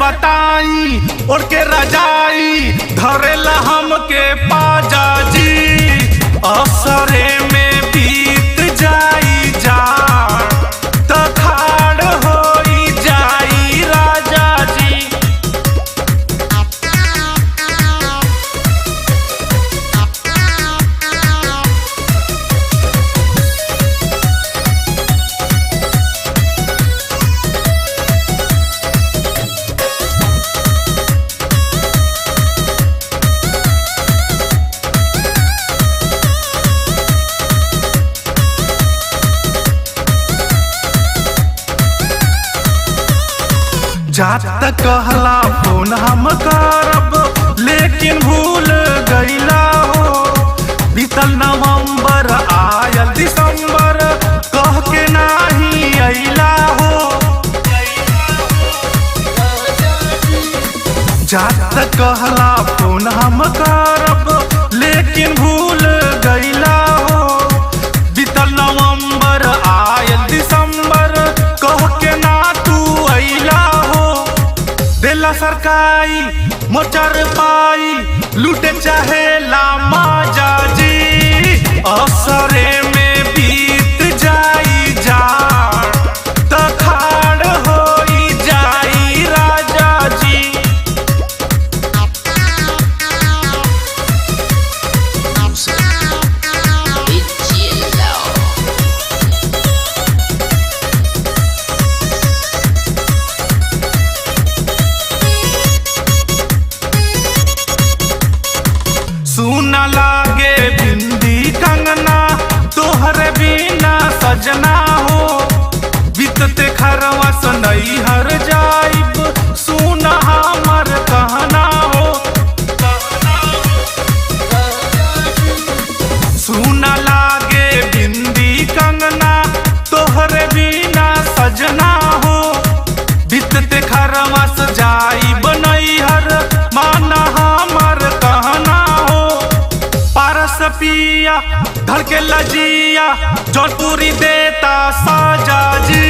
बताई ओढ़ के रजाई धरेला हमके पाजा जी। असरे में बीत जाई जान त खाड़ होई जाई राजा जी। जात कहला फोन हम करब लेकिन भूल गईला हो। बीतल नवंबर आयल दिसंबर कह के नाही अइला हो। जात कहला फोन हम करब लेकिन भूल गईला हो। बीतल नवंबर आयल दिसंबर कह के ना तू अइला हो। देला सरकाई मोचर पाई लूटे चाहे ला माजा जी। असरे में बीत जाई जान त खाड़ होई जाई राजा जी। सुना लागे बिंदी कंगना तोहरे बिना सजना हो। बीतते खरवा सनई हर जाइब सुना हमर कहना हो। सुना लागे बिंदी कंगना तोहरे बिना सजना हो। बीतते खरवा सजाइब नई हर माना हमर कहना हो। पारस पिया धर के लजिया जौनपुरी देता साजा जी।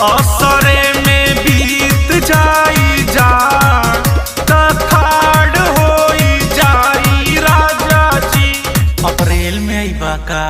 असरे में बीत जाई जान त खाड़ होई जाई राजा जी। अप्रैल में अइबा का।